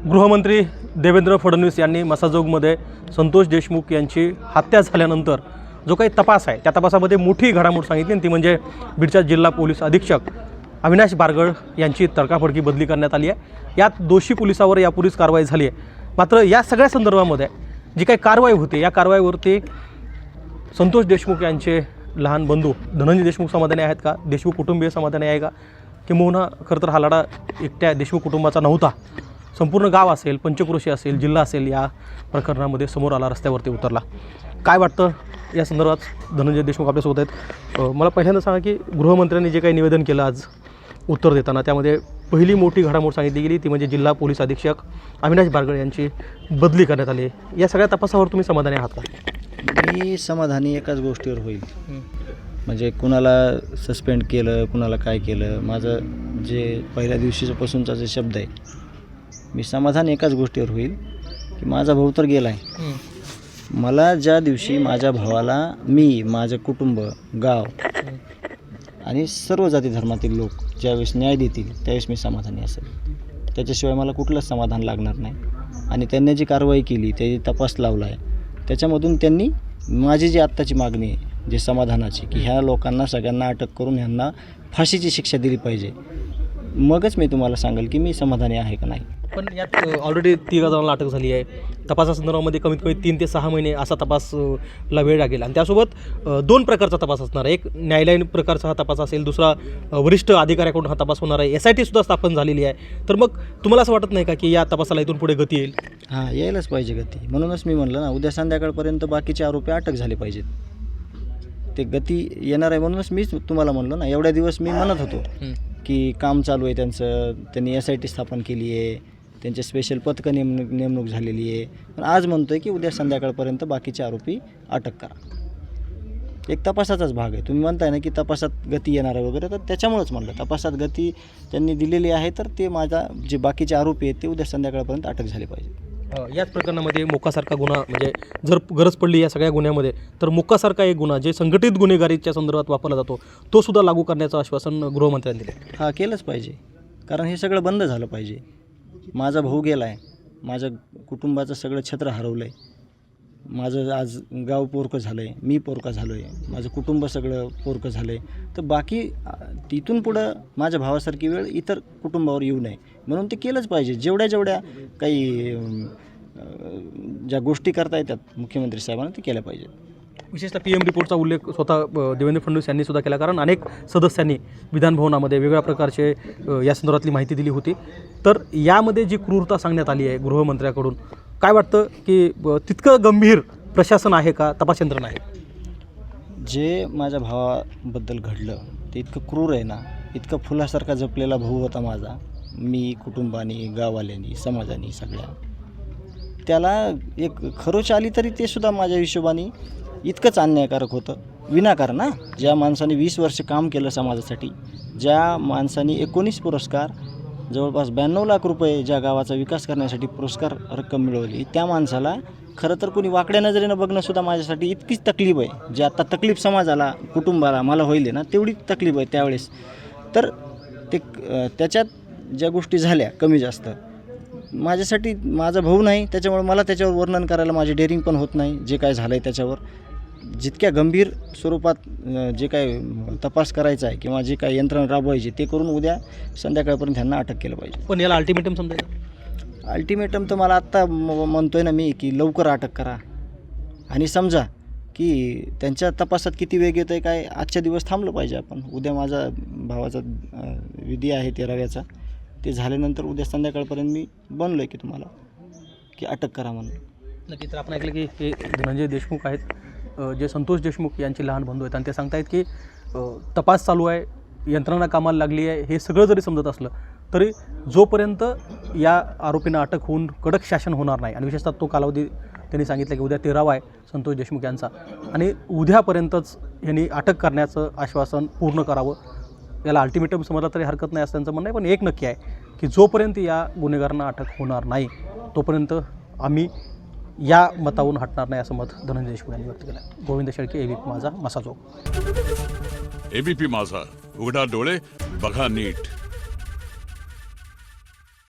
गृहमंत्री देवेंद्र फडणवीस यांनी मसाजोगमध्ये संतोष देशमुख यांची हत्या झाल्यानंतर जो काही तपास आहे त्या तपासामध्ये मोठी घडामोड सांगितली आणि ती म्हणजे बीडच्या जिल्हा पोलीस अधीक्षक अविनाश बारगळ यांची तडकाफडकी बदली करण्यात आली आहे। यात दोषी पोलिसावर यापूर्वीच कारवाई झाली आहे। मात्र या सगळ्या संदर्भामध्ये जी काही कारवाई होती या कारवाईवरती संतोष देशमुख यांचे लहान बंधू धनंजय देशमुख समाधानी आहेत का, देशमुख कुटुंबीय समाधानी आहे का, किंबहुना खरं तर हा लढा एकट्या देशमुख कुटुंबाचा नव्हता, संपूर्ण गाव असेल, पंचक्रोशी असेल, जिल्हा असेल या प्रकरणामध्ये समोर आला, रस्त्यावरती उतरला। काय वाटतं या संदर्भात धनंजय देशमुख आपल्यासोबत आहेत। मला पहिल्यांदा सांगा की गृहमंत्र्यांनी जे काही निवेदन केलं आज उत्तर देताना त्यामध्ये पहिली मोठी घडामोड सांगितली गेली ती म्हणजे जिल्हा पोलीस अधीक्षक अविनाश बारगळ यांची बदली करण्यात आली। या सगळ्या तपासावर तुम्ही समाधानी आहात का? मी समाधानी एकाच गोष्टीवर होईल, म्हणजे कुणाला सस्पेंड केलं, कुणाला काय केलं, माझं जे पहिल्या दिवशीपासूनचा जे शब्द आहे, मी समाधान एकाच गोष्टीवर होईल की माझा भाऊ तर गेला आहे। मला ज्या दिवशी माझ्या भावाला मी, माझं कुटुंब, गाव आणि सर्व जाती धर्मातील लोक ज्यावेळेस न्याय देतील त्यावेळेस मी समाधानी असेल। त्याच्याशिवाय मला कुठलंच समाधान लागणार नाही। आणि त्यांनी जी कारवाई केली, ते तपास लावला आहे, त्याच्यामधून त्यांनी माझी जी आत्ताची मागणी आहे जे समाधानाची की ह्या लोकांना सगळ्यांना अटक करून ह्यांना फाशीची शिक्षा दिली पाहिजे, मगच मी तुम्हाला सांगेल की मी समाधानी आहे का नाही। पण यात ऑलरेडी 3 जणांना अटक झाली आहे। तपासासंदर्भामध्ये कमीत कमी 3 ते 6 महिने असा तपासला वेळ लागेल आणि त्यासोबत 2 प्रकारचा तपास असणार आहे। एक न्यायालयीन प्रकारचा हा तपास असेल, दुसरा वरिष्ठ अधिकाऱ्याकडून हा तपास होणार आहे। SIT सुद्धा स्थापन झालेली आहे। तर मग तुम्हाला असं वाटत नाही का की या तपासाला इथून पुढे गती येईल? हां, यायलाच पाहिजे गती। म्हणूनच मी म्हणलं ना, उद्या संध्याकाळपर्यंत बाकीचे आरोपी अटक झाले पाहिजेत। ते गती येणार आहे म्हणूनच मीच तुम्हाला म्हणलं ना, एवढ्या दिवस मी म्हणत होतो की काम चालू आहे त्यांचं, त्यांनी SIT स्थापन केली आहे, त्यांचे स्पेशल पथकं नेमणूक झालेली आहे। पण आज म्हणतो आहे की उद्या संध्याकाळपर्यंत बाकीचे आरोपी अटक करा। एक तपासाचाच भाग आहे। तुम्ही म्हणताय ना की तपासात गती येणार आहे वगैरे, तर त्याच्यामुळेच म्हणलं तपासात गती त्यांनी दिलेली आहे, तर ते माझा जे बाकीचे आरोपी आहेत ते उद्या संध्याकाळपर्यंत अटक झाले पाहिजे। याच प्रकरणामध्ये मोक्कासारखा गुन्हा, म्हणजे जर गरज पडली या सगळ्या गुन्ह्यामध्ये तर मोक्कासारखा एक गुन्हा जे संघटित गुन्हेगारीच्या संदर्भात वापरला जातो तो सुद्धा लागू करण्याचं आश्वासन गृहमंत्र्यांनी दिले। हां, केलंच पाहिजे, कारण हे सगळं बंद झालं पाहिजे। माझा भाऊ गेला आहे, माझ्या कुटुंबाचं सगळं छत्र हरवलं आहे, माझं आज गाव पोरकं झालं आहे, मी पोरका झालो आहे, माझं कुटुंब सगळं पोरकं झालं आहे, तर बाकी तिथून पुढं माझ्या भावासारखी वेळ इतर कुटुंबावर येऊ नये म्हणून ते केलंच पाहिजे। जेवढ्या काही ज्या गोष्टी करता येतात मुख्यमंत्री साहेबांना ते केल्या पाहिजेत। विशेषतः PM रिपोर्टचा उल्लेख स्वतः देवेंद्र फडणवीस यांनी सुद्धा केला, कारण अनेक सदस्यांनी विधानभवनामध्ये वेगवेगळ्या प्रकारचे या संदर्भातली माहिती दिली होती। तर यामध्ये जी क्रूरता सांगण्यात आली आहे गृहमंत्र्याकडून, काय वाटतं की तितकं गंभीर प्रशासन आहे का, तपास यंत्रणा आहे? जे माझ्या भावाबद्दल घडलं ते इतकं क्रूर आहे ना, इतका फुलासारखा जपलेला भाऊ होता माझा, मी कुटुंबानी, गाववाल्यांनी, समाजानी सगळ्या, त्याला एक खरोच आली तरी ते सुद्धा माझ्या हिशोबाने इतकंच अन्यायकारक होतं, विनाकारण ना। ज्या माणसाने 20 वर्ष काम केलं समाजासाठी, ज्या माणसाने 19 पुरस्कार, जवळपास 92 लाख रुपये ज्या गावाचा विकास करण्यासाठी पुरस्कार रक्कम मिळवली, त्या माणसाला खरं तर कोणी वाकड्या नजरेनं बघणंसुद्धा माझ्यासाठी इतकीच तकलीफ आहे। जे आता तकलीफ समाजाला, कुटुंबाला, मला होईल ना, तेवढी तकलीफ आहे त्यावेळेस। तर ते त्याच्यात ज्या गोष्टी झाल्या कमी जास्त, माझ्यासाठी माझा भाऊ नाही, त्याच्यामुळे मला त्याच्यावर वर्णन करायला माझी डेअरिंग पण होत नाही। जे काय झालं आहे त्याच्यावर जितक्या गंभीर स्वरूपात जे काय तपास करायचा आहे किंवा जे काय यंत्रणा राबवायची ते करून उद्या संध्याकाळपर्यंत त्यांना अटक केलं पाहिजे। पण याला अल्टिमेटम समजायचं? अल्टिमेटम तर मला आत्ता म्हणतोय ना मी की लवकर अटक करा आणि समजा की त्यांच्या तपासात किती वेग येतो आहे काय, आजच्या दिवस थांबलं पाहिजे आपण। उद्या माझा भावाचा विधी आहे 13व्याचा, ते झाल्यानंतर उद्या संध्याकाळपर्यंत मी बनलो आहे की तुम्हाला की अटक करा म्हणून। नक्की. तर आपण ऐकलं की हे धनंजय देशमुख आहेत, जे संतोष देशमुख यांचे लहान बंधू आहेत, आणि ते सांगतायत की तपास चालू आहे, यंत्रणा कामाला लागली आहे, हे सगळं जरी समजत असलं तरी जोपर्यंत या आरोपींना अटक होऊन कडक शासन होणार नाही, आणि विशेषतः तो कालावधी त्यांनी सांगितलं की उद्या 13वा आहे संतोष देशमुख यांचा, आणि उद्यापर्यंतच यांनी अटक करण्याचं आश्वासन पूर्ण करावं। याला अल्टिमेटम समजला तरी हरकत नाही असं त्यांचं म्हणणं आहे। पण एक नक्की आहे की जोपर्यंत या गुन्हेगारांना अटक होणार नाही तोपर्यंत आम्ही या मतावरून हटणार नाही, असं मत धनंजय देशमुख यांनी व्यक्त केलं आहे। गोविंद शेळके, ABP माझा, मसाजोग। ABP माझा, उघडा डोळे बघा नीट।